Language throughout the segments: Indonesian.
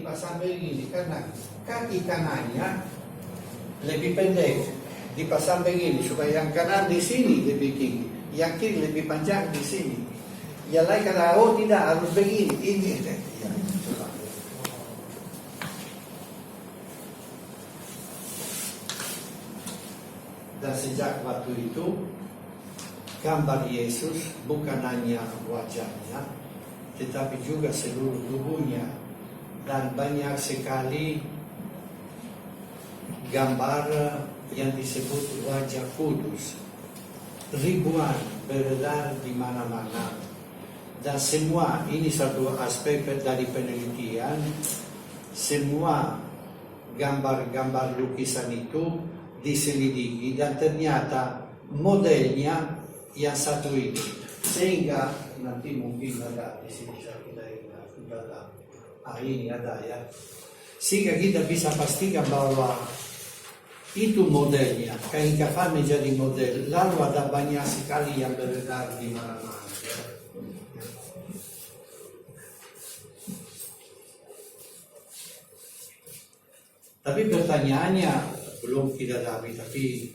dipasang begini karena kaki kanannya lebih pendek, dipasang begini supaya yang kanan di sini lebih tinggi, yang kiri lebih panjang di sini. Yang lain kata, oh tidak harus begini, ini. Ya, dan sejak waktu itu gambar Yesus bukan hanya wajahnya, tetapi juga seluruh tubuhnya, dan banyak sekali gambar yang disebut wajah kudus, ribuan beredar di mana-mana, dan semua ini satu aspek dari penelitian. Semua gambar-gambar lukisan itu diselidiki dan ternyata modelnya yang satu itu, sehingga nanti mungkin ada di sini kita ada, ini ada ya, sehingga kita bisa pastikan bahwa itu modelnya, kain kafan menjadi model, lalu ada banyak sekali yang beredar di mana-mana. Tapi pertanyaannya belum kita dapat, tapi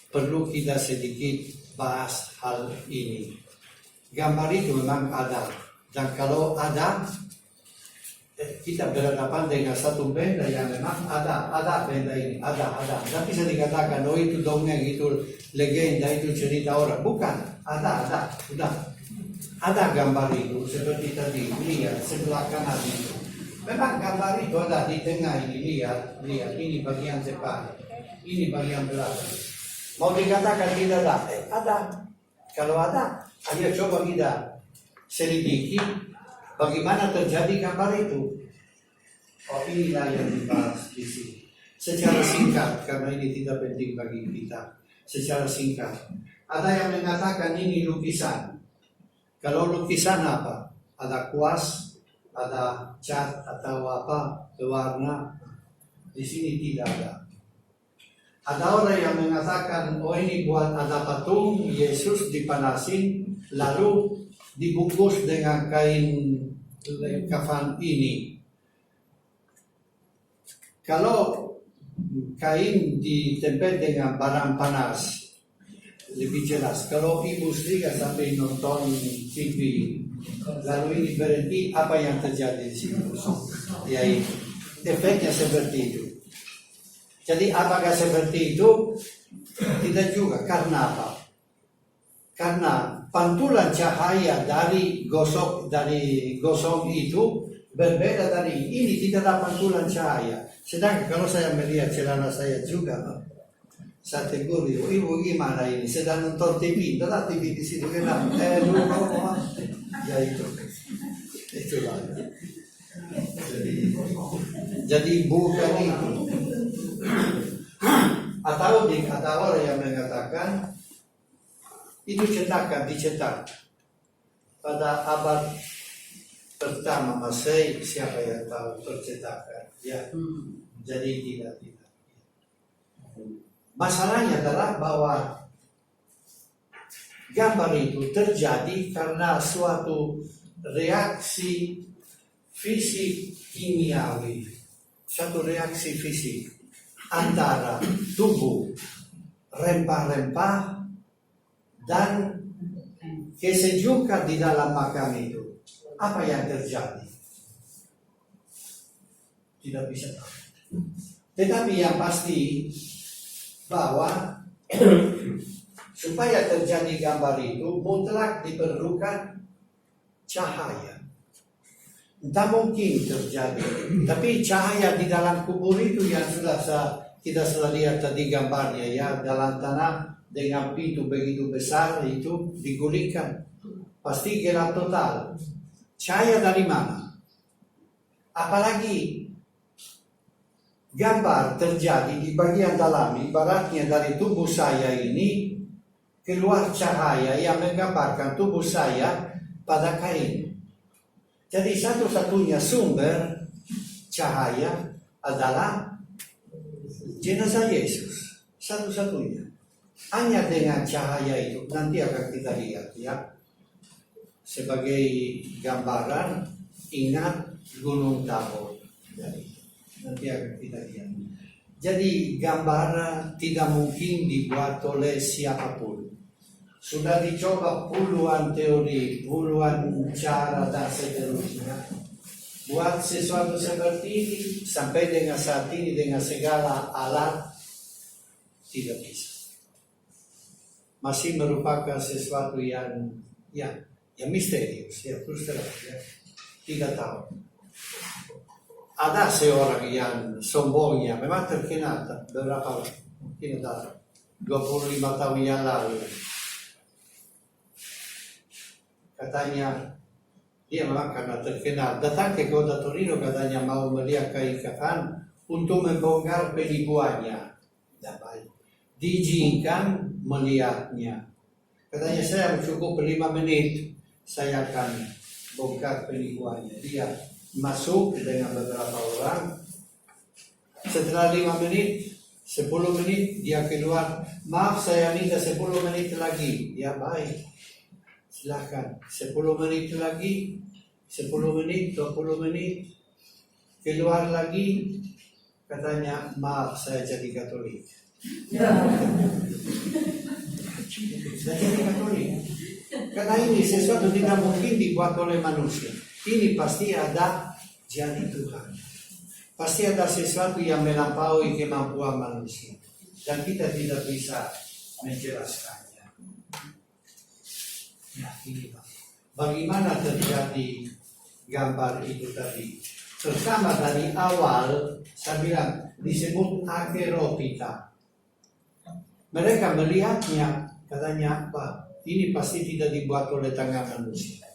perlu kita sedikit bahas hal ini. Gambar itu memang ada, dan kalau ada, kita berhadapan dengan satu benda yang memang ada benda ini, ada. Tapi bisa dikatakan, oh itu dongeng, itu legenda, itu cerita orang. Bukan, ada, sudah. Ada gambar itu, seperti tadi, lihat sebelah kanan itu. Memang gambar itu ada di tengah ini, lihat, ini bagian depan, ini bagian belakang. Mau dikatakan tidak ada? Ada. Kalau ada, ayo coba kita selidiki bagaimana terjadi gambar itu. Oh, inilah yang dibahas di sini. Secara singkat, karena ini tidak penting bagi kita. Secara singkat, ada yang mengatakan ini lukisan. Kalau lukisan apa? Ada kuas, ada cat atau apa, warna. Di sini tidak ada. Ada orang yang mengatakan, oh ini buat ada patung Yesus dipanasin, lalu dibungkus dengan kain kafan ini. Kalau kain ditempel dengan barang panas, lebih jelas. Kalau ibu sendiri sampai nonton TV, lalu ini berhenti, apa yang terjadi di sini? Ya, efeknya seperti itu. Jadi apakah seperti itu? Tidak juga. Karena apa? Karena pantulan cahaya dari gosong itu berbeda dari ini. Tidak ada pantulan cahaya. Sedangkan kalau saya melihat celana saya juga, saya tegur ibu gimana ini? Sedang nonton TV, tidak TV di sini kan? Ya itu, itulah. Jadi bukan itu. Atau ada orang yang mengatakan itu dicetak pada abad pertama Masehi, siapa yang tahu percetakan? Ya, jadi tidak. Masalahnya adalah bahwa gambar itu terjadi karena suatu reaksi fisik kimiawi, satu reaksi fisik antara tubuh, rempah-rempah, dan kesejukan di dalam makam itu. Apa yang terjadi? Tidak bisa tahu. Tetapi yang pasti bahwa supaya terjadi gambar itu mutlak diperlukan cahaya. Tak mungkin terjadi. Tapi cahaya di dalam kubur itu yang kita sudah lihat tadi gambarnya ya, dalam tanah dengan pintu begitu besar itu digulingkan. Pasti gelap total. Cahaya dari mana? Apalagi gambar terjadi di bagian dalam, ibaratnya dari tubuh saya ini keluar cahaya yang menggambarkan tubuh saya pada kain. Jadi satu-satunya sumber cahaya adalah jenazah Yesus. Satu-satunya. Hanya dengan cahaya itu, nanti akan kita lihat ya. Sebagai gambaran, ingat Gunung Tabor. Jadi, nanti akan kita lihat. Jadi gambar tidak mungkin dibuat oleh siapapun. Sudah dicoba puluhan teori, puluhan cara dan seterusnya. Buat sesuatu seperti ini sampai dengan saat ini dengan segala alat tidak bisa. Masih merupakan sesuatu yang misterius, ya terus terang, ya. Tidak tahu. Ada seorang yang sombongnya, memang terkenal beberapa mungkin ada 25 tahun yang lalu. Katanya dia memang karena terkenal datang ke kota Torino, katanya mau melihat kain kafan untuk membongkar penipuannya. Tidak baik. Diizinkan melihatnya. Katanya saya cukup 5 menit, saya akan bongkar penipuannya. Dia masuk dengan beberapa orang. Setelah 5 menit, 10 menit dia keluar. Maaf, saya minta 10 menit lagi. Ya baik, silakan. 10 menit lagi, 10 menit, 20 menit. Keluar lagi, katanya maaf, saya jadi Katolik. Saya jadi Katolik. Karena ini sesuatu tidak mungkin dibuat oleh manusia. Ini pasti ada jadi Tuhan. Pasti ada sesuatu yang melampaui kemampuan manusia. Dan kita tidak bisa menjelaskannya. Ya, ini bagaimana terjadi gambar itu tadi. Pertama dari awal, saya bilang, disebut akeropita. Mereka melihatnya, katanya apa? Ini pasti tidak dibuat oleh tangan manusia.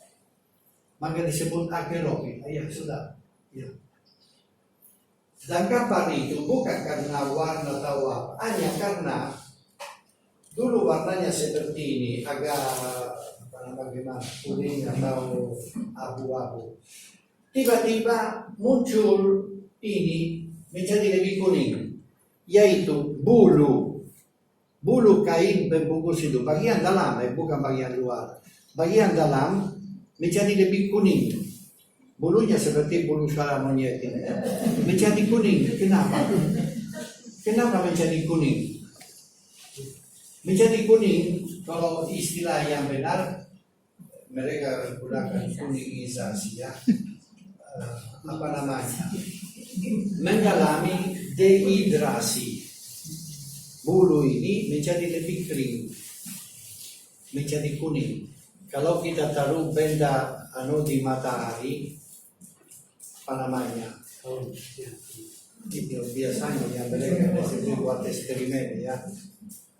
Maka disebut akeropita. Ya sudah. Ya. Dan kapal itu bukan karena warna atau apa, hanya karena dulu warnanya seperti ini, agak bagaimana, kuning atau abu-abu. Tiba-tiba muncul ini menjadi lebih kuning, yaitu bulu kain pembungkus itu, bagian dalam, bukan bagian luar. Bagian dalam menjadi lebih kuning. Bulunya seperti bulu suara monyet ini, menjadi kuning. Kenapa? Kenapa menjadi kuning? Menjadi kuning, kalau istilah yang benar, mereka gunakan kuningisasi, ya. Apa namanya? Mengalami dehidrasi. Bulu ini menjadi lebih kering, menjadi kuning. Kalau kita taruh benda di matahari, apa namanya? Itu biasanya yang mereka buat eksperimen, ya.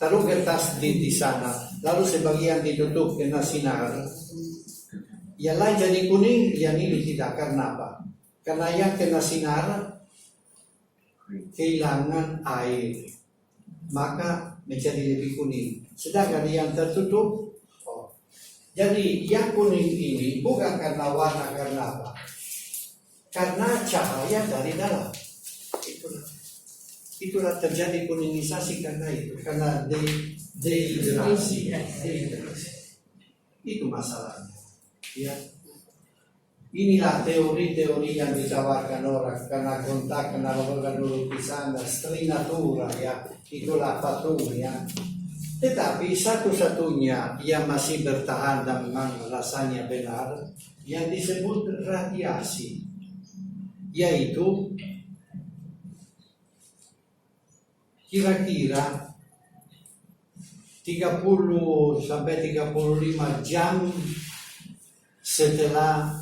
Taruh kertas di sana, lalu sebagian ditutup kena sinar. Yang lain jadi kuning, yang ini tidak. Karena apa? Karena yang kena sinar kehilangan air, maka menjadi lebih kuning. Sedangkan yang tertutup, jadi yang kuning ini bukan karena warna, karena apa? Karena cahaya dari dalam. Itulah terjadi kuningisasi karena itu, karena dehidrasi. Itu masalahnya. Ya. Inilah teori-teori yang ditawarkan orang karena kontak, karena lakukan lukisan dan strinatura, ya. Itulah patung, ya. Tetapi satu-satunya yang masih bertahan dan memang rasanya benar, yang disebut radiasi, yaitu kira-kira 30 sampai 35 jam setelah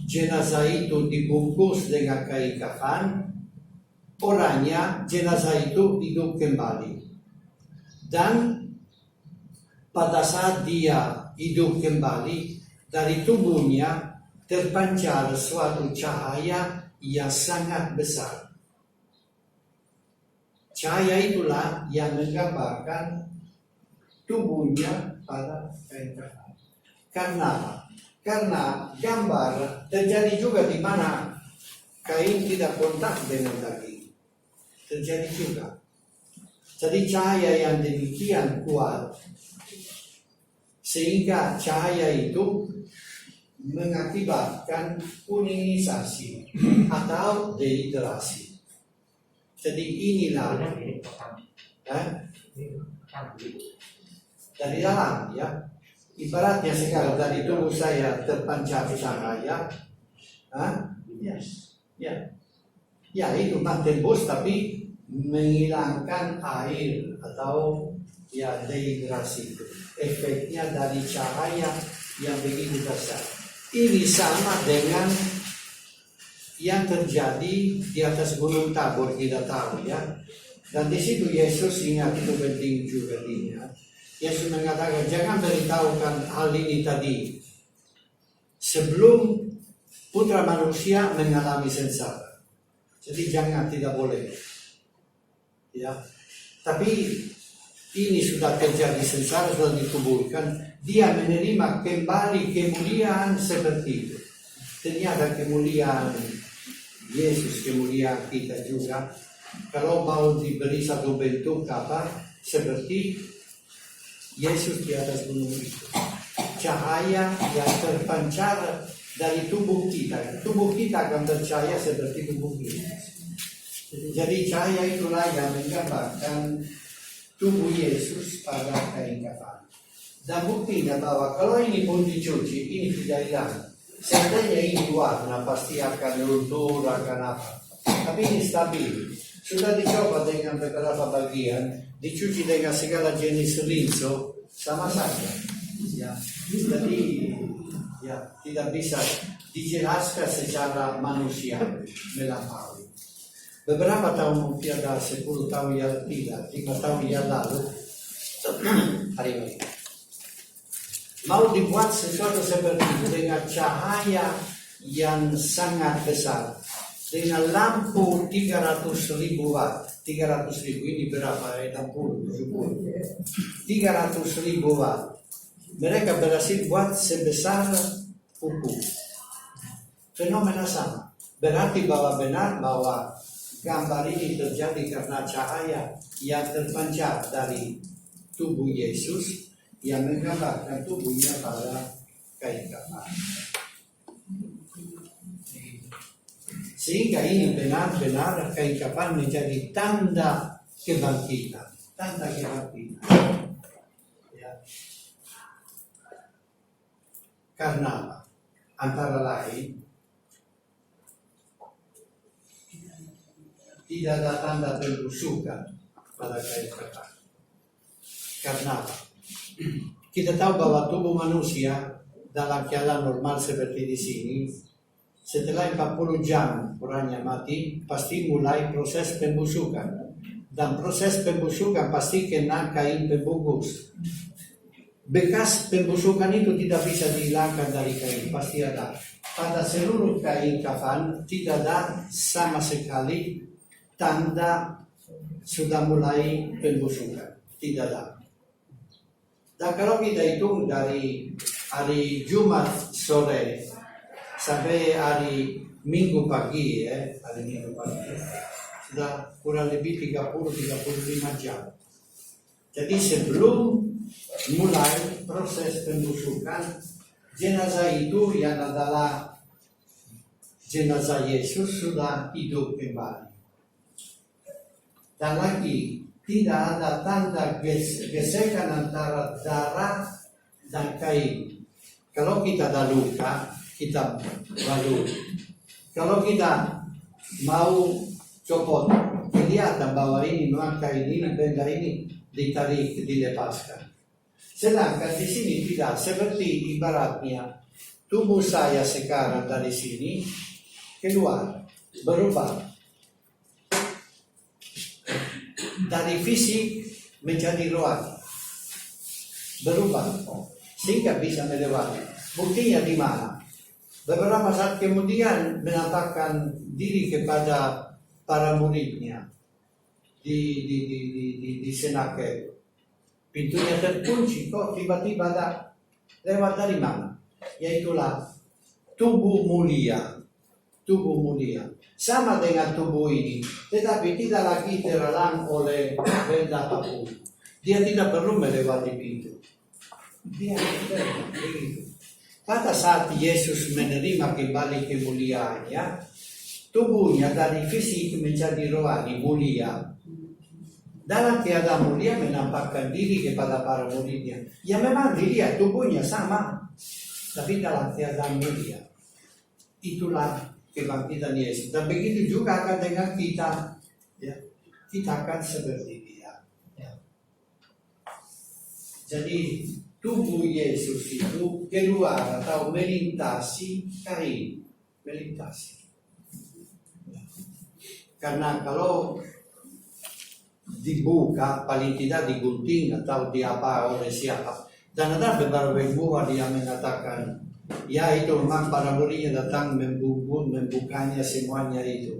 jenazah itu dibungkus dengan kain kafan, orangnya, jenazah itu hidup kembali. Dan pada saat dia hidup kembali, dari tubuhnya terpancar suatu cahaya yang sangat besar. Cahaya itulah yang menggambarkan tubuhnya pada kain kafan. Karena karena gambar terjadi juga di mana kain tidak kontak dengan daging. Terjadi juga. Jadi cahaya yang demikian kuat sehingga cahaya itu mengakibatkan kuningisasi atau dehidrasi. Jadi inilah dari dalam, ya. Ibaratnya sekarang dari tubuh saya terpancar cahaya, ya itu tembus tapi menghilangkan air atau ya dehidrasi itu. Efeknya dari cahaya yang begitu besar. Ini sama dengan yang terjadi di atas Gunung Tabor, kita tahu, ya. Dan di situ Yesus, ingat itu penting juga diingat. Yesus mengatakan jangan beritahukan hal ini tadi sebelum putra manusia mengalami sengsara. Jadi jangan, tidak boleh, ya. Tapi ini sudah terjadi sengsara, sudah dikuburkan, dia menerima kembali kemuliaan seperti itu. Ternyata kemuliaan Yesus, kemuliaan kita juga. Kalau mau diberi satu bentuk seperti Yesus di atas gunung itu, cahaya yang terpancar dari tubuh kita. Tubuh kita akan bercahaya seperti tubuh Yesus. Jadi cahaya itulah yang menggambarkan tubuh Yesus pada kain kafan. Dan buktinya bahwa kalau ini pun dicuci, ini tidak hilang. Seandainya ini warna pasti akan luntur, akan apa. Tapi ini stabil. Sudah dicoba dengan beberapa bagian, dicuci dengan segala jenis rinso, sama saja. Ya. Jadi ya tidak bisa dijelaskan secara manusia melampaui. Beberapa tahun, mungkin ada 10 tahun yang tidak, 5 tahun yang lalu, hari ini mau dibuat sesuatu seperti itu dengan cahaya yang sangat besar, dengan lampu 300.000 watt. 300.000 ini berapa? 60, 70. 300.000 watt. Mereka berhasil buat sebesar kuku. Fenomena sama. Berarti bahwa benar bahwa gambar ini terjadi karena cahaya yang terpancar dari tubuh Yesus yang menggambarkan tubuhnya pada kain kafan. Sehingga ini benar-benar kain kafan menjadi tanda kebangkitan. Tanda kebangkitan. Ya. Karena antara lain tidak ada tanda pembusukan pada kain kafan. Karena kita tahu bahwa tubuh manusia dalam keadaan normal seperti di sini, setelah 40 jam orangnya mati, pasti mulai proses pembusukan. Dan proses pembusukan pasti kena kain pembungkus. Bekas pembusukan itu tidak bisa dihilangkan dari kain, pasti ada. Pada seluruh kain kafan tidak ada sama sekali tanda sudah mulai pembusukan. Tidak ada. Dan kalau kita hitung dari hari Jumat sore sampai hari Minggu pagi, sudah kurang lebih 30-35 jam. Jadi sebelum mulai proses pembusukan, jenazah itu yang adalah jenazah Yesus sudah hidup kembali. Dan lagi tidak ada tanda gesekan antara darah dan kain. Kalau kita ada luka, kita baru. Kalau kita mau copot, kelihatan bahwa ini memang kain ini, benda ini ditarik, dilepaskan. Sedangkan di sini tidak, seperti ibaratnya tubuh saya sekarang dari sini keluar, berubah. Dari fisik menjadi rohani, berubah sehingga bisa melewati. Buktinya di mana? Beberapa saat kemudian menampakkan diri kepada para muridnya di Senakel. Pintunya terkunci, kok tiba-tiba ada lewat dari mana? Yaitulah tubuh mulia. Tubuh mulia. Sama dengan tubuh ini, tetapi tidak lagi terhalang oleh benda apapun. Dia tidak perlu melewati pintu. Dia begitu. pada saat Yesus menerima kembali kemuliaannya, tubuhnya dari fisik menjadi rohani mulia. Dalam keadaan mulia menampakkan diri kepada para muridnya. Ya memang dilihat tubuhnya sama, tapi dalam keadaan mulia. Itulah kebangkitan Yesus. Dan begitu juga akan dengan kita. Ya, kita akan seperti dia. Ya. Jadi tubuh Yesus itu keluar atau melintasi kain. Melintasi. Ya. Karena kalau dibuka, paling tidak digunting atau diapa oleh siapa. Dan ada beberapa buah dia mengatakan, ya itu memang para muridnya datang membukanya semuanya itu.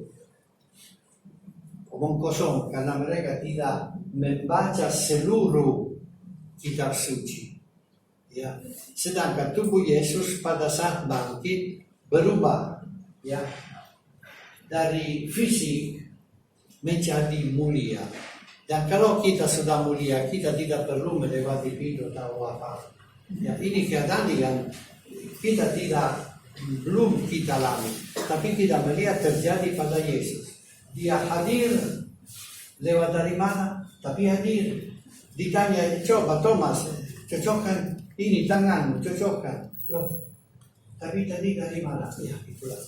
Omong kosong, karena mereka tidak membaca seluruh kitab suci. Ya. Sedangkan tubuh Yesus pada saat bangkit berubah, ya, dari fisik menjadi mulia. Dan kalau kita sudah mulia, kita tidak perlu melewati pintu atau apa. Ya, ini keadaan yang kita belum kita alami, tapi kita melihat terjadi pada Yesus. Dia hadir lewat dari mana? Tapi hadir. Ditanya, coba Thomas, cocokkan ini tanganmu, cocokkan. Loh, tapi tadi dari mana? Ya, itulah.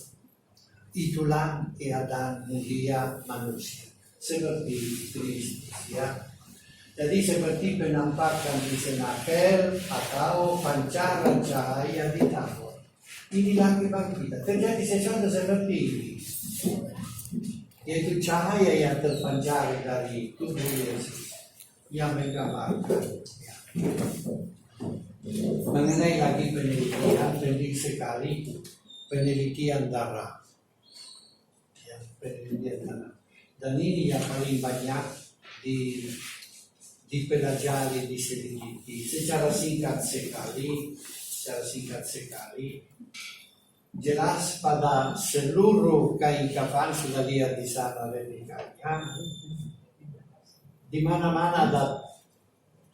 Itulah keadaan mulia manusia. Seperti Kristus, ya. Jadi seperti penampakan di senakel atau pancaran cahaya di tabor. Inilah kebangkitan. Terjadi sesuatu seperti ini, yaitu cahaya yang terpancar dari tubuh Yesus yang menggambarkan. Ya. Mengenai lagi penelitian, penting sekali penelitian darah. Ya, penelitian darah. Dan ini yang paling banyak dipelajari, diselidiki secara singkat sekali. Jelas pada seluruh kain kafan sudah lihat di sana replikanya. Di mana-mana ada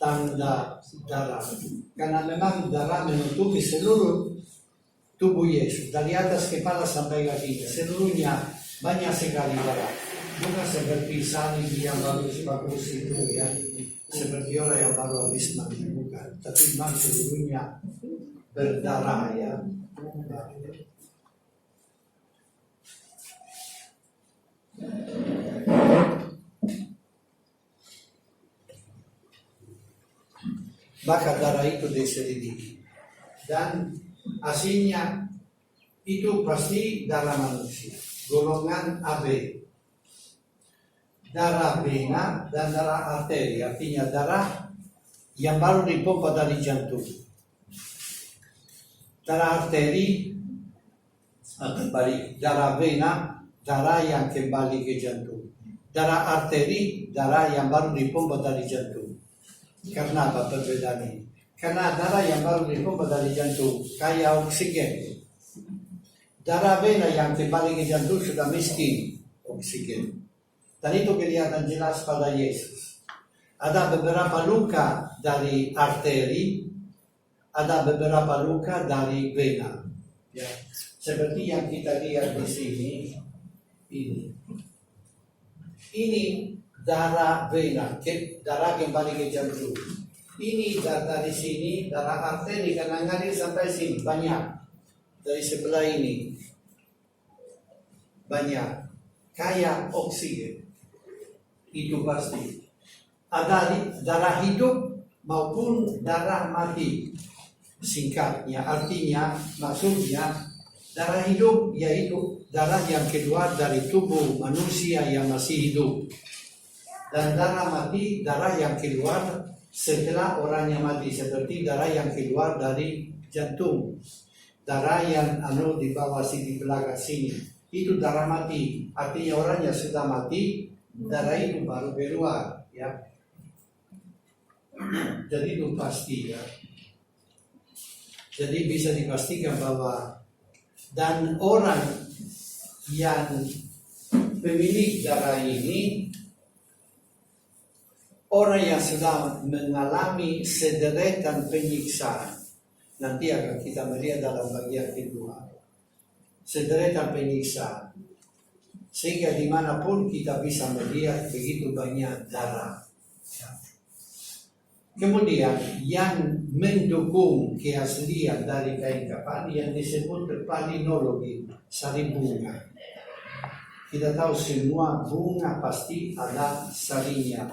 tanda darah, karena memang darah menutupi seluruh tubuh Yesus dari atas kepala sampai kaki, seluruhnya banyak sekali darah. Bukan seperti salib yang bagus-bagus itu ya, seperti orang yang baru habis mandi, bukan. Tapi memang seluruhnya berdarah ya. Maka darah itu diselidiki. Dan hasilnya itu pasti darah manusia, golongan AB. Darah vena dan darah arteri, artinya darah yang baru dipompa dari jantung. Darah arteri kembali, darah vena darah yang kembali ke jantung. Darah arteri darah yang baru dipompa dari jantung. Karena apa perbedaan ini? Karena darah yang baru dipompa dari jantung kaya oksigen. Darah vena yang kembali ke jantung sudah miskin oksigen. Dan itu kelihatan jelas pada Yesus. Ada beberapa luka dari arteri, ada beberapa luka dari vena. Ya. Seperti yang kita lihat di sini, ini darah vena, darah kembali ke jantung. Ini dari sini, darah arteri karena ngalir sampai sini banyak. Dari sebelah ini banyak, kaya oksigen. Itu pasti. Ada darah hidup maupun darah mati. Singkatnya, artinya, maksudnya darah hidup yaitu darah yang keluar dari tubuh manusia yang masih hidup. Dan darah mati, darah yang keluar setelah orangnya mati, seperti darah yang keluar dari jantung. Darah yang di bawah sini, di belakang sini, itu darah mati. Artinya orangnya sudah mati, darah itu baru keluar, ya. Jadi itu pasti, ya. Jadi bisa dipastikan bahwa dan orang yang pemilik darah ini orang yang sudah mengalami sederetan penyiksaan Nanti akan kita melihat dalam bagian kedua. Sederetan penyiksaan. Sehingga dimanapun kita bisa melihat begitu banyak darah. Kemudian yang mendukung keaslian dari kain kafan yang disebut palinologi, sari bunga. Kita tahu semua bunga pasti ada sarinya.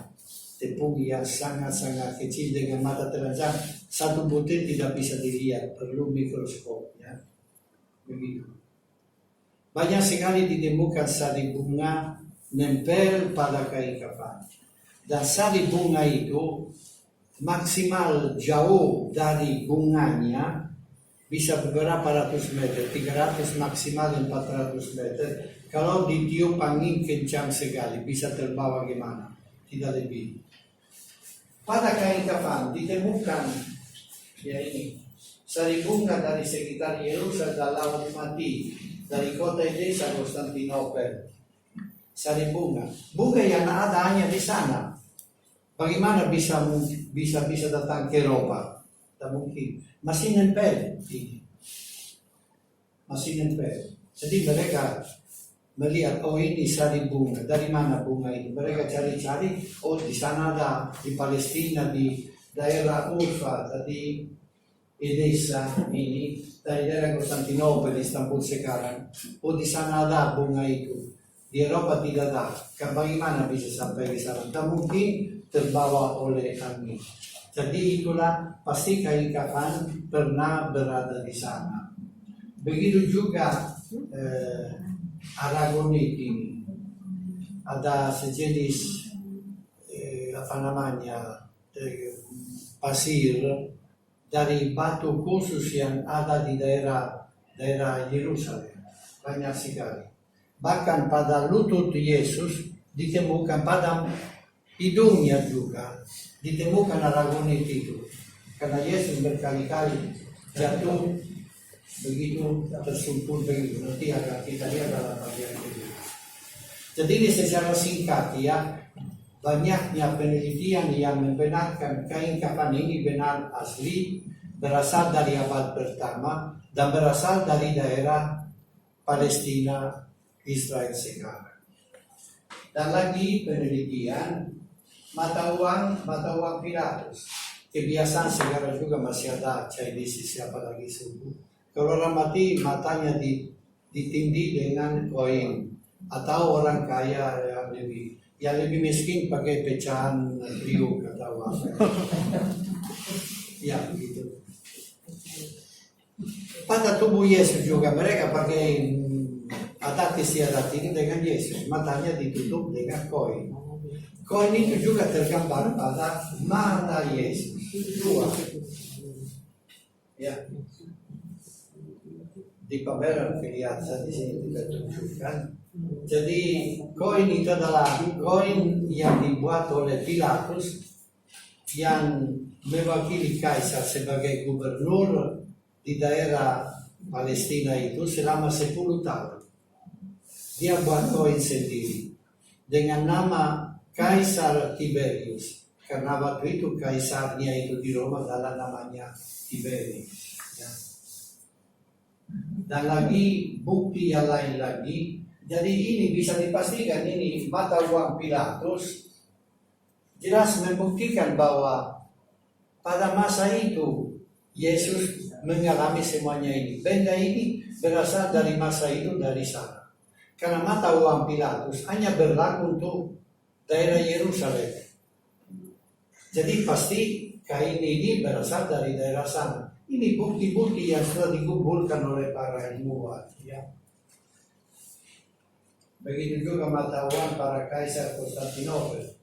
Tepung yang sangat-sangat kecil dengan mata telanjang, satu butir tidak bisa dilihat, perlu mikroskop. Ya. Begitu. Banyak sekali ditemukan sari bunga nempel pada kain kafan. Dan sari bunga itu maksimal jauh dari bunganya bisa beberapa ratus meter, 300 maksimal 400 meter. Kalau ditiup angin kencang sekali, bisa terbawa gimana? Tidak lebih. Pada kain kafan ditemukan ya ini sari bunga dari sekitar Yerusalem dan Laut Mati, dari kota desa Konstantinopel. Sari bunga yang ada hanya di sana. Bagaimana bisa datang ke Eropa? Tak mungkin. Masih nempel ini. Masih nempel. Jadi mereka melihat, oh ini sari bunga. Dari mana bunga ini? Mereka cari-cari, oh di sana ada, di Palestina, di daerah Urfa, di Edessa ini, dari daerah Konstantinopel, Istanbul sekarang. Oh di sana ada bunga itu. Di Eropa tidak ada. Bagaimana bisa sampai di sana? Tak mungkin terbawa oleh angin. Jadi itulah pasti kain kafan pernah berada di sana. Begitu juga aragonit ini. Ada sejenis pasir dari batu khusus yang ada di daerah Yerusalem. Banyak sekali. Bahkan pada lutut Yesus ditemukan pada hidungnya juga ditemukan aragonit itu, karena Yesus berkali-kali jatuh begitu tersungkur begitu. Nanti akan kita lihat dalam bagian kedua. Jadi ini secara singkat ya, banyaknya penelitian yang membenarkan kain kafan ini benar asli, berasal dari abad pertama dan berasal dari daerah Palestina, Israel sekarang. Dan lagi penelitian mata uang Pilatus. Kebiasaan sekarang juga masih ada Chinese, siapa lagi subuh. Kalau orang mati matanya ditindih dengan koin, atau orang kaya yang lebih miskin pakai pecahan riuk atau apa. Ya begitu. Pada tubuh Yesus juga mereka pakai adat istiadat ini dengan Yesus, matanya ditutup dengan koin. Koin itu juga tergambar pada mata Yesus. Dua. Ya. Di pameran Filiatsa di sini kita tunjukkan. Jadi koin itu adalah koin yang dibuat oleh Pilatus yang mewakili Kaisar sebagai gubernur di daerah Palestina itu selama 10 tahun. Dia buat koin sendiri dengan nama Kaisar Tiberius, karena waktu itu kaisarnya itu di Roma adalah namanya Tiberius. Ya. Dan lagi bukti yang lain lagi. Jadi ini bisa dipastikan ini mata uang Pilatus jelas membuktikan bahwa pada masa itu Yesus mengalami semuanya ini. Benda ini berasal dari masa itu, dari sana. Karena mata uang Pilatus hanya berlaku untuk daerah Yerusalem. Jadi pasti kain ini berasal dari daerah sana. Ini bukti-bukti yang sudah dikumpulkan oleh para ilmuwan. Ya. Begitu juga mata uang para kaisar Konstantinopel.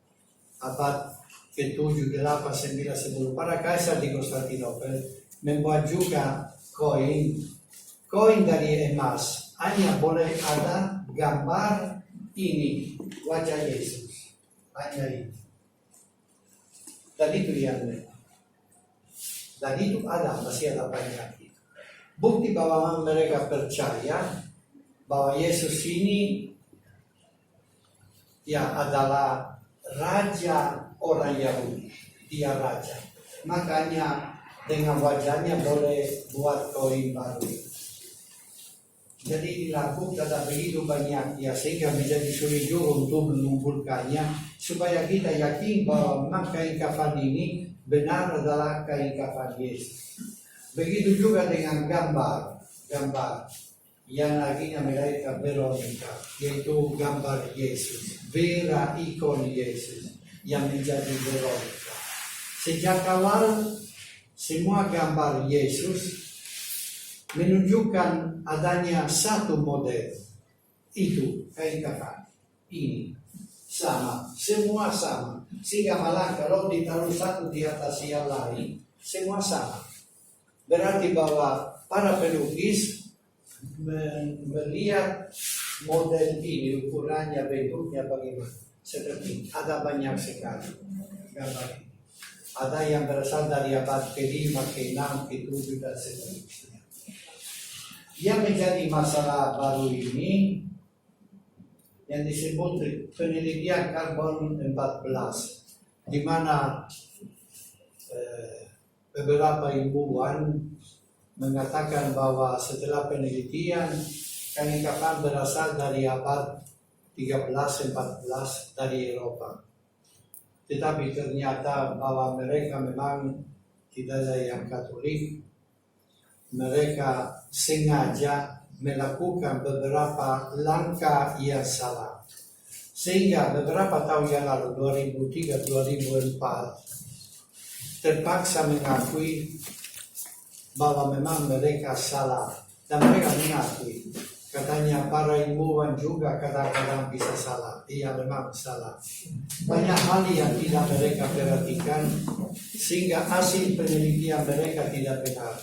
Abad ke-7, 8, 9, 10. Para kaisar di Konstantinopel membuat juga koin dari emas. Hanya boleh ada gambar ini, wajah Yesus. Hanya itu. Dan itu yang dan itu ada, masih ada banyak itu. Bukti bahwa mereka percaya bahwa Yesus ini ya adalah raja orang Yahudi. Dia raja. Makanya dengan wajahnya boleh buat koin baru. Jadi dilakukan ada begitu banyak ya, sehingga menjadi sulit juga untuk mengumpulkannya, supaya kita yakin bahwa memang kain kafan ini benar adalah kain kafan Yesus. Begitu juga dengan gambar yang akhirnya mereka Veronica, yaitu gambar Yesus, Vera ikon Yesus yang menjadi Veronica. Sejak awal semua gambar Yesus menunjukkan adanya satu model, itu kain kafan ini sama, semua sama, sehingga malah kalau ditaruh satu di atas yang lain semua sama. Berarti bahwa para pelukis melihat model ini, ukurannya, bentuknya bagaimana, seperti ada banyak sekali gambar ini. Ada yang berasal dari abad ke-5, ke-6, ke-7 dan seterusnya. Yang menjadi masalah baru ini yang disebut penelitian karbon 14, di mana beberapa ilmuwan mengatakan bahwa setelah penelitian kain kafan berasal dari abad 13-14 dari Eropa. Tetapi ternyata bahwa mereka memang tidak ada yang Katolik. Mereka sengaja melakukan beberapa langkah yang salah. Sehingga beberapa tahun yang lalu, 2003-2004, terpaksa mengakui bahwa memang mereka salah. Dan mereka mengakui. Katanya para ilmuwan juga kadang-kadang bisa salah. Iya, memang salah. Banyak hal yang tidak mereka perhatikan, sehingga hasil penelitian mereka tidak benar.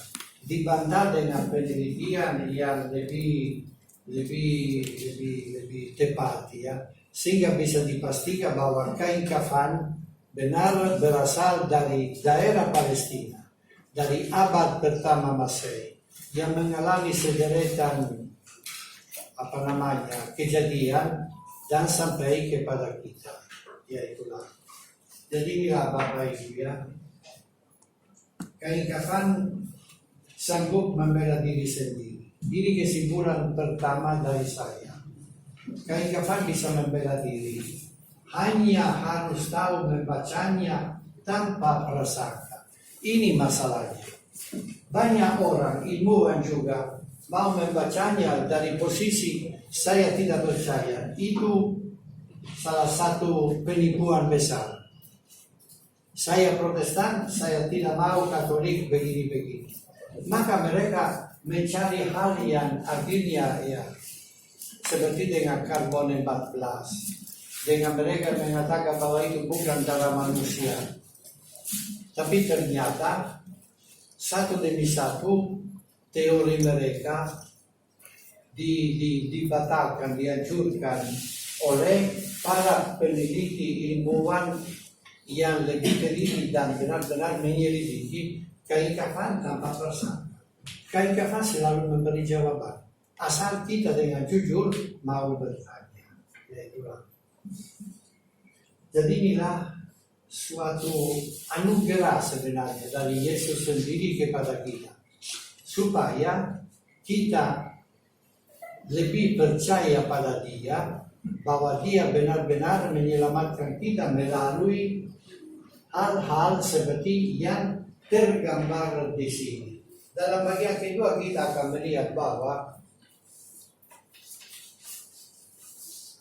Dibantah dengan penelitian yang lebih tepat, ya, sehingga bisa dipastikan bahwa kain kafan benar berasal dari daerah Palestina, dari abad pertama Masehi, yang mengalami sederetan kejadian dan sampai kepada kita, yaitulah. Jadi inilah Bapak Ibu, ya, kain kafan sanggup membela diri sendiri. Ini kesimpulan pertama dari saya. Kain kafan bisa membela diri, hanya harus tahu membacanya tanpa prasangka. Ini masalahnya. Banyak orang ilmuwan juga mau membacanya dari posisi saya tidak percaya. Itu salah satu penipuan besar. Saya Protestan, saya tidak mau Katolik begini-begini. Maka mereka mencari hal yang akhirnya, ya, seperti dengan karbon 14, dengan mereka mengatakan bahwa itu bukan darah manusia. Tapi ternyata satu demi satu teori mereka dibatalkan, dihancurkan oleh para peneliti ilmuwan yang lebih teliti dan benar-benar menyelidiki kain kafan tanpa prasangka. Kain kafan selalu memberi jawaban, asal kita dengan jujur mau bertanya. Jadi inilah suatu anugerah sebenarnya dari Yesus sendiri kepada kita, supaya kita lebih percaya pada Dia, bahwa Dia benar-benar menyelamatkan kita melalui hal-hal seperti yang tergambar di sini. Dalam bagian kedua kita akan melihat bahwa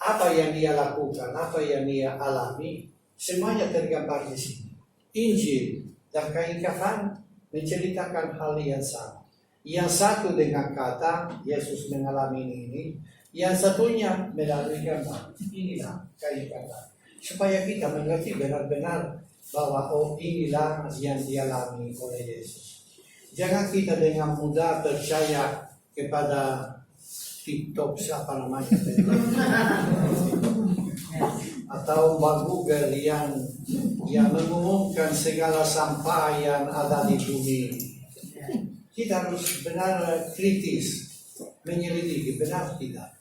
apa yang Dia lakukan, apa yang Dia alami, semuanya tergambar di sini. Injil dan kain kafan menceritakan hal yang sama. Yang satu dengan kata Yesus mengalami ini, yang satunya melalui gambar. Inilah kain kafan, supaya kita mengerti benar-benar bahwa inilah yang dialami oleh Yesus. Jangan kita dengan mudah percaya kepada TikTok atau Google yang mengumumkan segala sampah yang ada di bumi. Kita harus benar kritis menyelidiki benar tidak,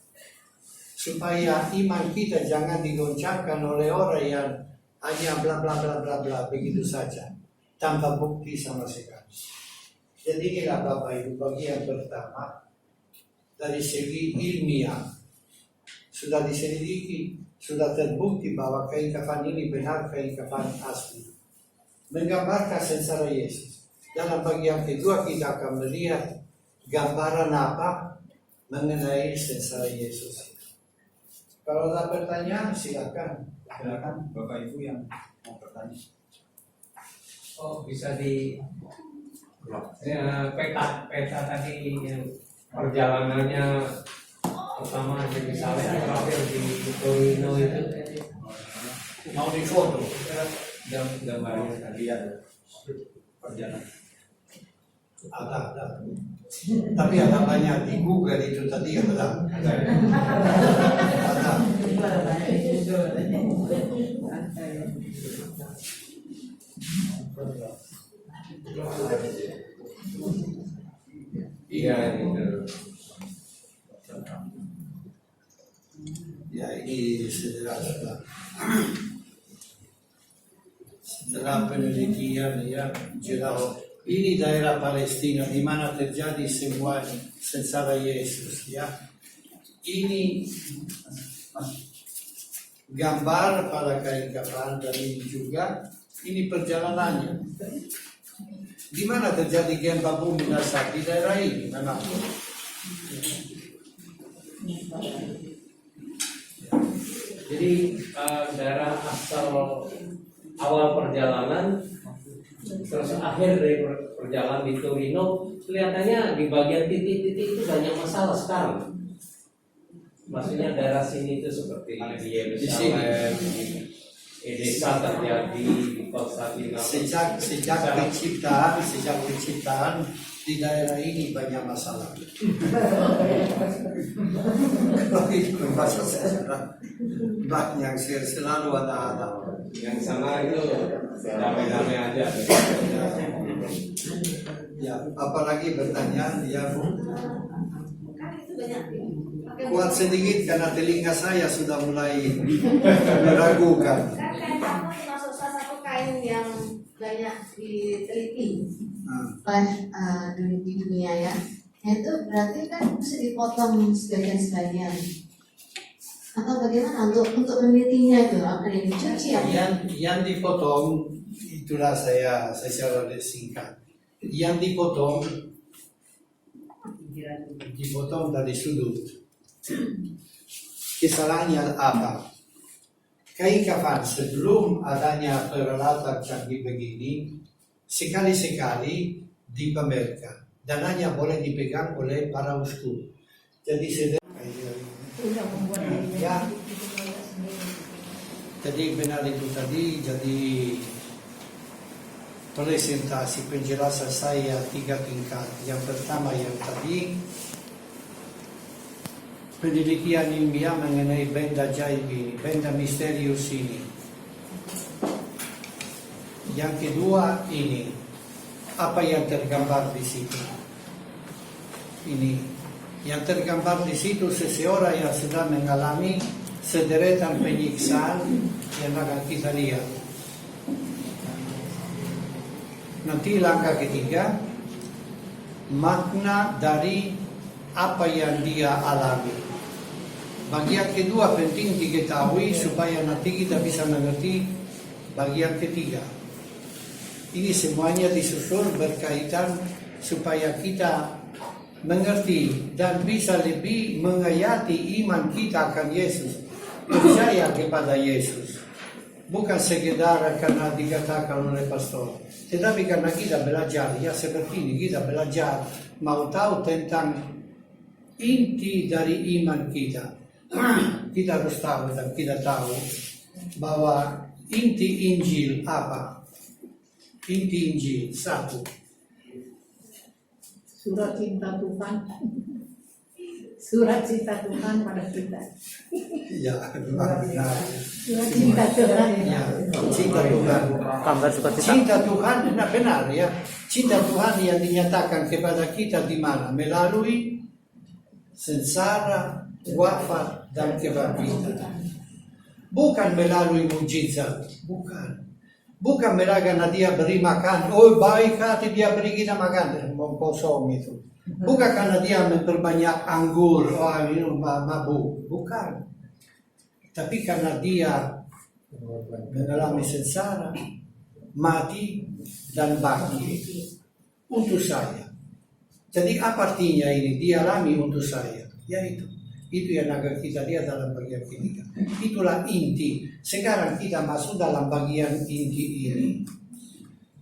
supaya iman kita jangan digoncangkan oleh orang yang hanya bla bla bla bla bla begitu saja tanpa bukti sama sekali. Jadi inilah Bapak Ibu bagian pertama dari segi ilmiah. Sudah diselidiki, sudah terbukti bahwa kain kafan ini benar kain kafan asli. Menggambarkan sengsara Yesus. Dalam bagian kedua kita akan melihat gambaran apa mengenai sengsara Yesus. Kalau ada pertanyaan silakan. Silakan Bapak Ibu yang mau bertanya. Oh, bisa di peta tadi yang perjalanannya pertama di misalnya terakhir di Torino itu Mau difoto? gambarnya tadi Lihat perjalanan. Ada. Tapi ada banyak di Google itu tadi ada. iya itu. Ya ini setelah penelitian ya jelas ini daerah Palestina di mana terjadi semua sengsara Yesus ya. Ini gambar pada kain kafan dan ini juga ini perjalanannya. Di mana terjadi gempa bumi dasar di daerah ini memang. Jadi daerah asal awal perjalanan terus akhir dari perjalanan di Torino kelihatannya di bagian titik-titik itu banyak masalah sekarang. Maksudnya daerah sini itu seperti di Yerusalem, di Edessa terjadi, di Konstantinopel. Sejak penciptaan di daerah ini banyak masalah. Kalau itu bahasa sejarah banyak selalu ada. Yang sana itu damai-damai aja. Ya, apalagi bertanya ya Bu. Kuat sedikit karena telinga saya sudah mulai meragukan. Kan kain kamu termasuk salah satu kain yang banyak diteliti oleh di dunia ya. Itu berarti kan mesti dipotong sebagian-sebagian. Atau bagaimana untuk menelitinya itu apa yang dicuci ya? Yang dipotong itulah saya secara singkat. Yang dipotong dari sudut. Kesalahannya apa? Kain kafan sebelum adanya peralatan canggih begini sekali-sekali dipamerkan dan hanya boleh dipegang oleh para uskup. Jadi ya, jadi benar itu tadi. Jadi presentasi penjelasan saya 3 tingkat. Yang pertama yang tadi penelitian ilmiah mengenai benda ajaib ini, benda misterius ini. Yang kedua ini, apa yang tergambar di situ? Ini yang tergambar di situ seseorang yang sedang mengalami sederetan penyiksaan yang akan kita lihat. Nanti langkah ketiga, makna dari apa yang dia alami. Bagian kedua penting diketahui supaya nanti kita bisa mengerti bagian ketiga. Ini semuanya disusun berkaitan supaya kita mengerti dan bisa lebih menghayati iman kita akan Yesus, percaya kepada Yesus, bukan sekedar karena dikatakan oleh pastor, tetapi karena kita belajar, ya seperti ini kita belajar, mau tahu tentang inti dari iman kita. Kita harus tahu dan kita tahu bahwa inti Injil apa? Inti Injil satu. Surat cinta Tuhan. Surat cinta Tuhan pada kita. Ya, benar. Surat cinta Tuhan. Ya, cinta Tuhan. Cinta Tuhan benar ya. Cinta Tuhan yang dinyatakan kepada kita di mana? Melalui sengsara, wafat dan kebangkitan. Bukan melalui mujizat, bukan. Bukan karena dia beri makan, oh baik hati dia beri kita makan, mau kosong itu. Bukan karena dia memperbanyak anggur, oh minum mabuk, bukan. Tapi karena dia mengalami sengsara, mati dan bangkit untuk saya. Jadi apa artinya ini? Dialami untuk saya. Ya itu yang agar kita lihat dalam bagian ketiga. Itulah inti. Sekarang kita masuk dalam bagian inti ini,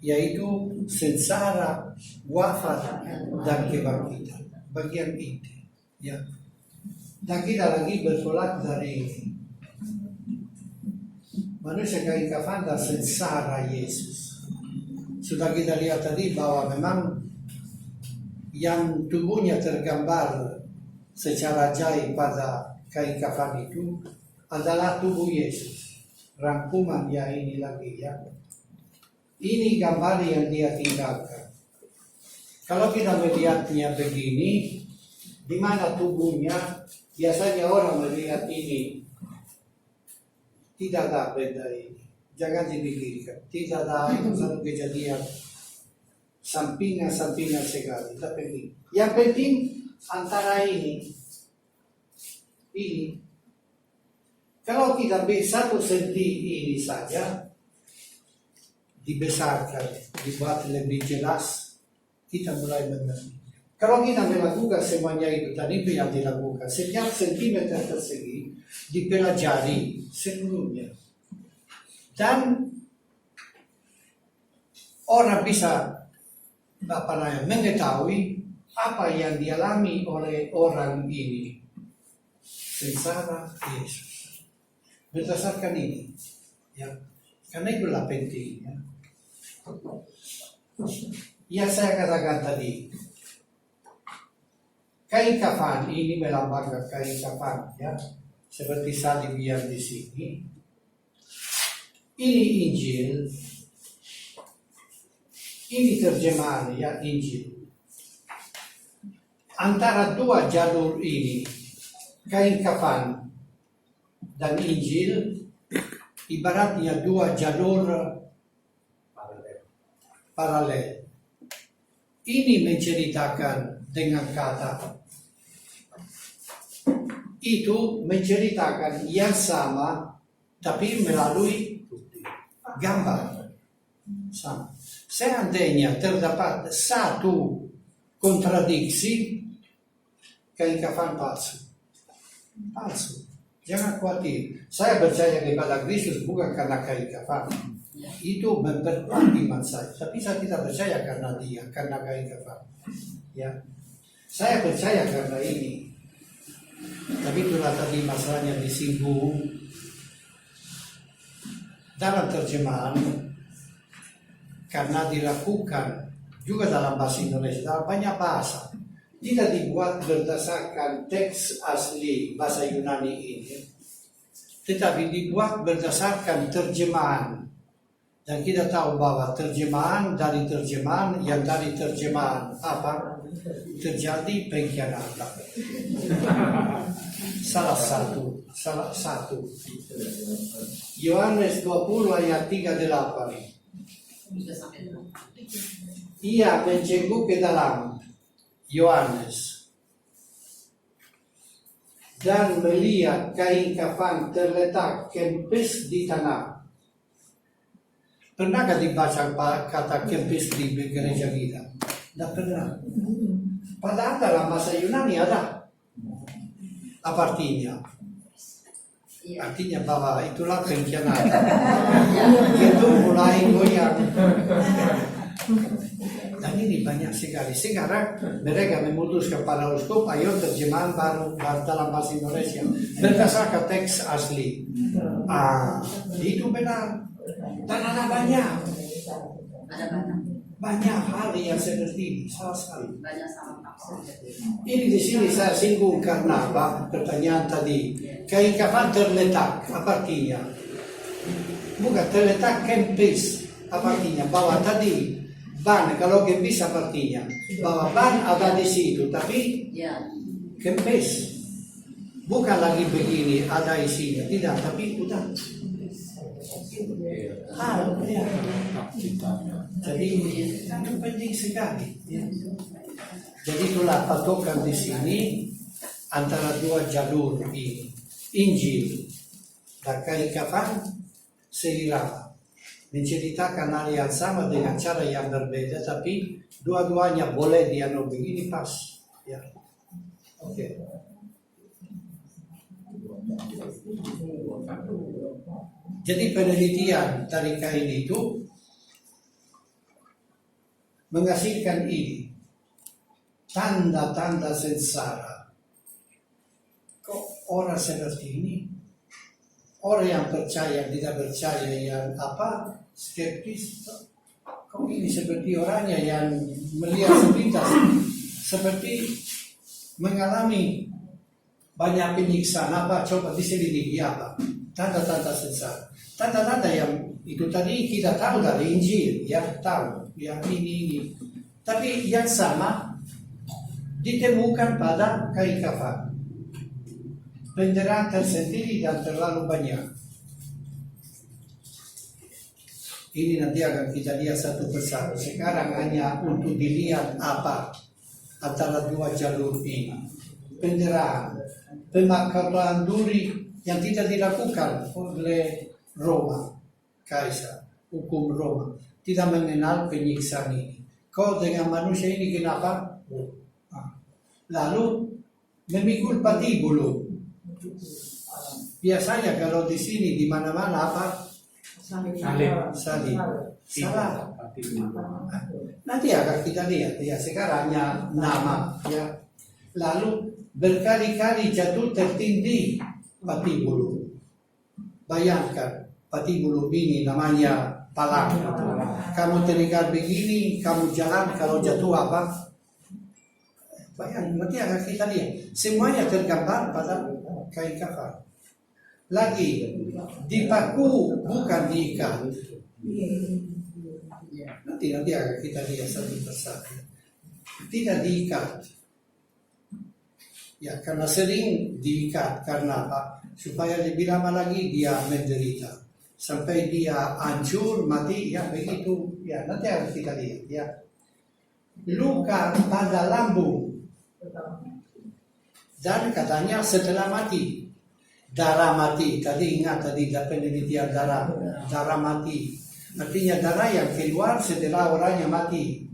yaitu sengsara, wafat, dan kebangkitan. Bagian inti. Ya. Dan kita lagi bertolak dari manusia kain kafan dan sengsara Yesus. Sudah kita lihat tadi bahwa memang yang tubuhnya tergambar secara jahit pada kain kafan itu adalah tubuh Yesus. Rangkuman ya ini lagi ya. Ini gambar yang dia tinggalkan. Kalau kita melihatnya begini, di mana tubuhnya, biasanya orang melihat ini. Tidak ada beda ini. Jangan dipikirkan. Tidak ada itu satu kejadian sampingan sekali. Tapi yang penting antara ini, kalau kita satu senti ini saja dibesarkan, dibuat lebih jelas, kita mulai mengerti. Kalau kita melakukan semuanya itu tadi yang dilakukan, setiap sentimeter persegi dipelajari seluruhnya, dan orang bisa mengetahui apa yang dialami oleh orang ini, sengsara Yesus, berdasarkan ini, ya, karena itulah pentingnya. Yang saya katakan tadi, kain kafan ini melambangkan kain kafan, ya, seperti salib yang di sini. Ini Injil, ini terjemahan ya Injil. Antara dua jalur ini, kain kafan dan Injil, ibaratnya dua jalur paralel. Ini menceritakan dengan kata, itu menceritakan yang sama, tapi melalui gambar sama. Seandainya terdapat satu kontradiksi, kain kafan palsu. Jangan khawatir. Saya percaya kepada Kristus bukan karena kain kafan. Itu memperkuat iman saya. Tapi saya tidak percaya karena dia, karena kain kafan. Ya, saya percaya karena ini. Tapi itulah tadi masalahnya disinggung dalam terjemahan, karena dilakukan juga dalam bahasa Indonesia, dalam banyak bahasa, tidak dibuat berdasarkan teks asli bahasa Yunani ini, tetapi dibuat berdasarkan terjemahan. Dan kita tahu bahwa terjemahan dari terjemahan, yang dari terjemahan apa? Terjadi pengkhianatan. Salah satu. Yohanes 20 ayat 38. Ia mencengkuk ke dalam Yohanes dan melihat kain kafan terletak kempis di tanah. Pernahkah dibaca kata kempis di gereja kita? Tidak pernah. Padahal dalam bahasa Yunani ada. Apa artinya? Artinya bahwa itulah pengkhianatan. Itu mulai goyang. Dan ini banyak sekali. Sekarang mereka memutuskan para uskup, ayo terjemahan baru dalam bahasa Indonesia berdasarkan teks asli. Itu benar. Dan ada banyak hal yang seperti ini, salah sekali. Ini di sini saya singgung karena apa? Pertanyaan tadi, kain kafan terletak, apa artinya? Bukan terletak kempis, apa artinya? Bahwa tadi ban, kalau kempis apa artinya? Bahwa ban ada di situ, tapi kempis. Bukan lagi begini, ada isinya, tidak, tapi udah Hal, ya. Jadi itu penting sekali. Ya. Jadi itulah patokan di sini antara dua jalur ini, Injil dan kain kafan seirama, menceritakan hal yang sama dengan cara yang berbeda, tapi dua-duanya boleh dianggap begini pas. Ya. Oke. Jadi penelitian dari kain itu menghasilkan ini tanda-tanda sengsara. Kok orang seperti ini? Orang yang percaya, tidak percaya, yang skeptis. Kok ini seperti orangnya yang melihat sepintas, seperti mengalami banyak penyiksaan coba diselidiki apa? Tanda-tanda sengsara. Tanda-tanda yang itu tadi kita tahu dari Injil, ya tahu, yang ini. Tapi yang sama ditemukan pada kain kafan. Penderitaan tersendiri dan terlalu banyak. Ini nanti akan kita lihat satu persatu. Sekarang hanya untuk dilihat apa antara dua jalur ini. Penderitaan, pemakaian duri yang tidak dilakukan oleh Roma, Kaisar, hukum Roma, tidak mengenal penyiksaan ini. Kau dengan manusia ini kenapa? Lalu memikul patibulu. Biasanya kalau di sini di mana-mana Salib. Salah. Nanti akan kita lihat ya, sekarang hanya nama ya. Lalu berkali-kali jatuh tertindih patibulu. Bayangkan patibulu ini namanya palang. Kamu terikat begini, kamu jalan, kalau jatuh apa? Bayangkan, nanti akan kita lihat. Semuanya tergambar pada kain kafan. Lagi dipaku bukan diikat. Nanti akan kita lihat satu persatu. Tidak diikat. Ya, karena sering diikat. Karena apa? Supaya lebih lama lagi dia menderita. Sampai dia hancur, mati, ya begitu. Ya, nanti akan kita lihat. Ya. Luka pada lambung. Dan katanya setelah mati. Darah mati, tadi ingat tadi penelitian darah mati. Artinya darah yang keluar setelah orangnya mati.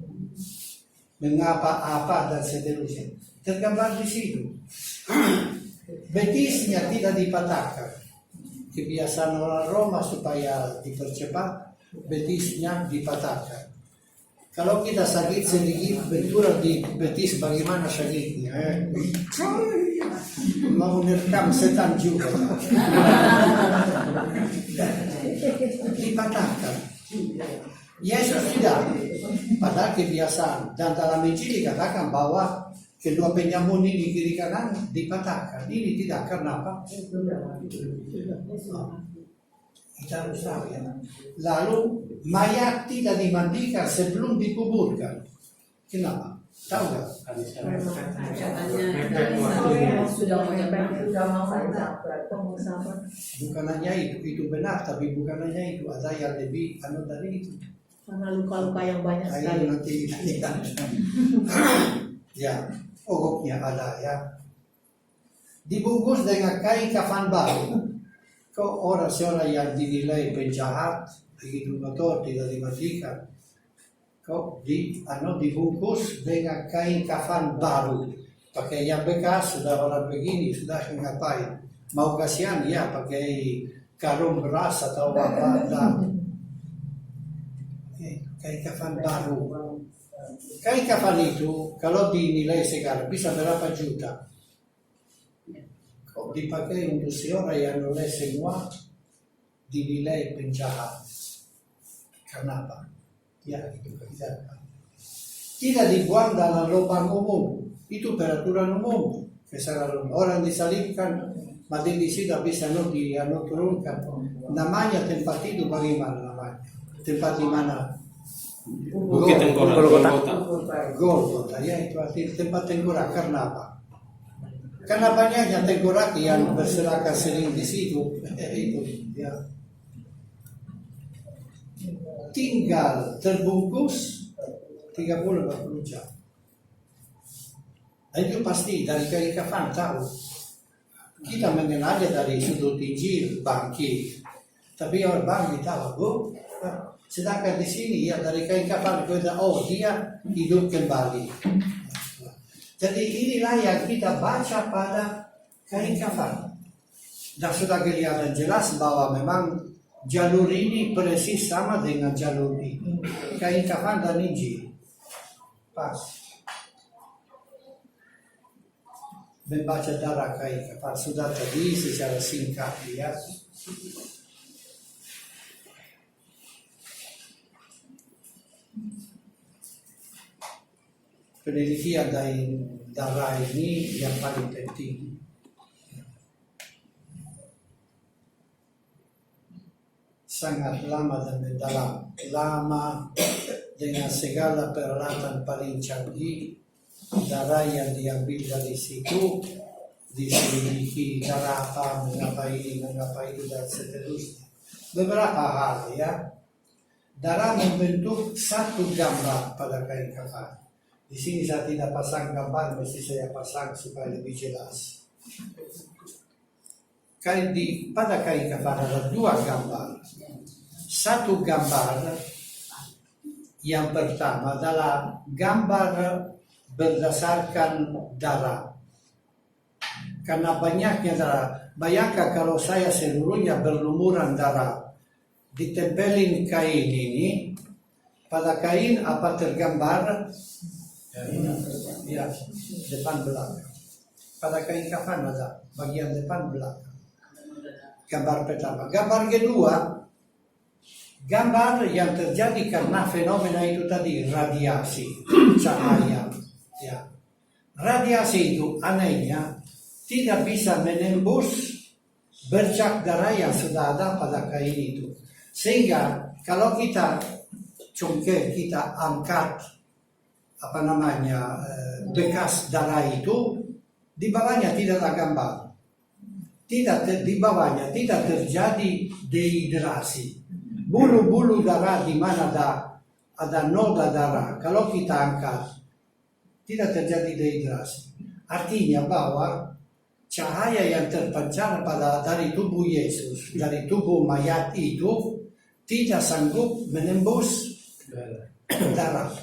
Mengapa apa dan seterusnya. Tergambar di situ. Betisnya tidak dipatahkan. Kebiasaan orang Roma supaya dipercepat, betisnya dipatahkan. Kalau kita sakit sedikit, benturan di betis bagaimana sakitnya? Mau merekam setan juga. Dipatahkan. Yesus tidak. Pada kebiasaan. Dan dalam Injil dikatakan bahwa kedua penyamun ini di kiri kanan dipatahkan. Ini tidak, karena apa? Kita harus tahu ya. Lalu mayat tidak dimandikan sebelum dikuburkan. Kenapa? Tahu nggak? Bukan hanya itu benar, tapi bukan hanya itu, ada yang lebih dari itu. Karena luka-luka yang banyak sekali. Nanti ya, ogoknya ada ya. Dibungkus dengan kain kafan baru. Kok orang-orang yang dinilai penjahat, begitu kotor, tidak dimatikan. Kok dibungkus dengan kain kafan baru. Pakai yang bekas, sudah orang begini, sudah ngapain. Mau kasihan, ya pakai karung beras atau apa. Kain kafan baru. Kain kafan itu, kalau dinilai sekarang, bisa berapa juta. Kok dipakai untuk seorang yang oleh semua dinilai penjahat. Karena apa? Ya, itu kebijakan. Tidak dibuang dalam lubang umum. Itu peraturan umum. Kesalahan orang disalibkan, mati di sini bisa turunkan. Namanya tempat itu bagaimana namanya? Tempat di mana? Bukit Golgota. Golgota, ya itu artinya tempat tengkorak. Karena apa? Karena banyaknya tengkorak yang berserakan sering di situ. Itu ya. tinggal terbungkus 30-40 jam. Nah, itu pasti dari kain kafan tahu. Kita mengenalnya dari sudut Injil, bangkit. Tapi orang bangkit tahu, Bu. Sedangkan di sini ya dari kain kafan kita, oh dia hidup kembali. Jadi inilah yang kita baca pada kain kafan. Dan sudah kelihatan jelas bahwa memang jalur ini persis sama dengan jalur ini. Kain kafan dan Injil. Pas. Membaca darah kain kafan sudah tadi secara singkat ya. Penelitian dari darah ini yang paling penting. Sangat lama dan mendalam, lama dengan segala peralatan paling canggih, darah yang diambil dari situ, diselidiki darah apa, mengapa ini, mengapa itu dan seterusnya. Beberapa hal ya, darah membentuk satu gambar pada kain kafan. Di sini saya tidak pasang gambar, mesti saya pasang supaya lebih jelas. Pada kain kafan ada dua gambar. Satu gambar yang pertama adalah gambar berdasarkan darah. Karena banyaknya darah. Bayangkan kalau saya seluruhnya berlumuran darah, ditempelin kain ini, pada kain apa tergambar? Ya, depan belakang. Pada kain kafan ada bagian depan belakang. Gambar pertama. Gambar kedua, gambar yang terjadi karena fenomena itu tadi, radiasi, cahaya. Ya. Radiasi itu anehnya tidak bisa menembus bercak darah yang sudah ada pada kain itu. Sehingga kalau kita congkel, kita angkat bekas darah itu, di bawahnya tidak ada gambar. Di bawahnya tidak terjadi dehidrasi. Bulu-bulu darah di mana ada noda darah, kalau kita angkat, tidak terjadi dehidrasi. Artinya bahwa cahaya yang terpancar dari tubuh Yesus, dari tubuh mayat itu, tidak sanggup menembus darah,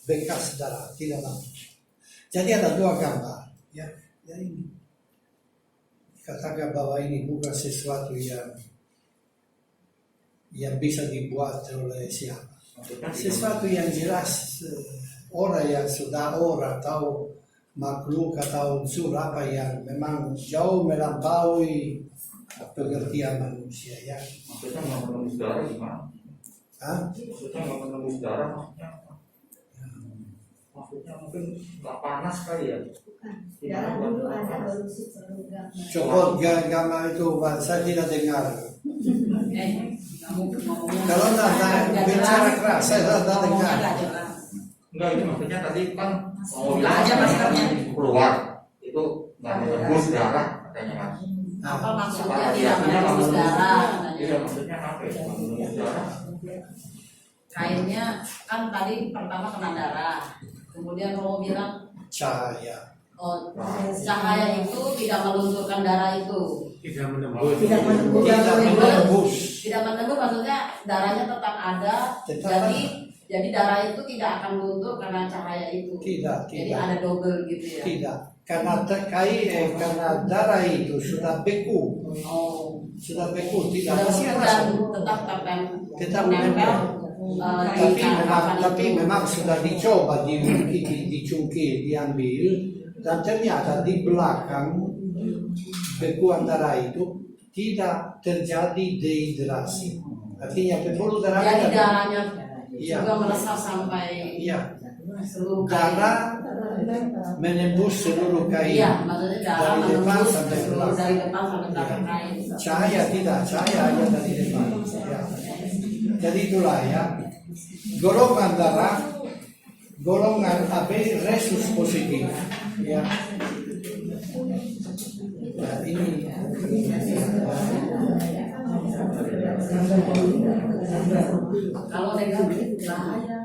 bekas darah, tidak mampu. Jadi ada dua gambar. Ya ini. Katakan bahwa ini bukan sesuatu yang bisa dibuat oleh siapa. Sesuatu yang jelas, orang yang sudah atau makhluk atau unsur apa yang memang jauh melampaui pengertian manusia ya. Maksudnya nggak menembus darah gimana? Maksudnya nggak menembus darah maksudnya apa? Maksudnya mungkin nggak panas kali ya? Darah dulu ada evolusi program. Copot gambar itu saya tidak dengar. Kalau tidak bicara keras saya tidak dengar. Enggak, ini maksudnya tadi kan mau bilang keluar itu nggak menembus darah katanya kan? Apa maksudnya tidak menembus darah? Iya, maksudnya apa ya? Menembus darah. Kainnya kan tadi pertama kena darah, kemudian Romo bilang Cahaya. oh, cahaya itu tidak melunturkan darah itu. Tidak menembus. Tidak menembus. Tidak menembus. Tidak menembus maksudnya darahnya tetap ada. Jadi darah itu tidak akan luntur karena cahaya itu. Jadi ada double gitu ya. Tidak. Karena karena darah itu sudah beku. Oh. Sudah beku, tidak Sudah masih ada dan semua. tetap menempel. Tapi memang sudah dicoba dicungkil, diambil, dan ternyata di belakang bekuan darah itu tidak terjadi dehidrasi. Artinya pembuluh darah Jadi darahnya Iya. juga meresap sampai seluruh kain. darah menembus seluruh kain. Iya, maksudnya darah dari depan menembus sampai seluruh belakang. dari depan sampai belakang kain. Cahaya tidak, cahaya hanya dari depan. Ya. Jadi itulah ya. Golongan darah, golongan AB resus positif. Ya. Nah, ini Kalau negatif bahaya.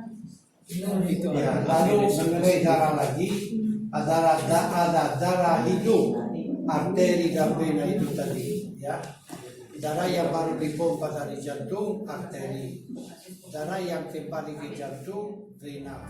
Itu ya. Lalu mengenai darah lagi, ada darah hidup, arteri dan vena itu tadi, ya. Darah yang baru dipompa dari jantung, arteri. Darah yang kembali ke jantung, vena.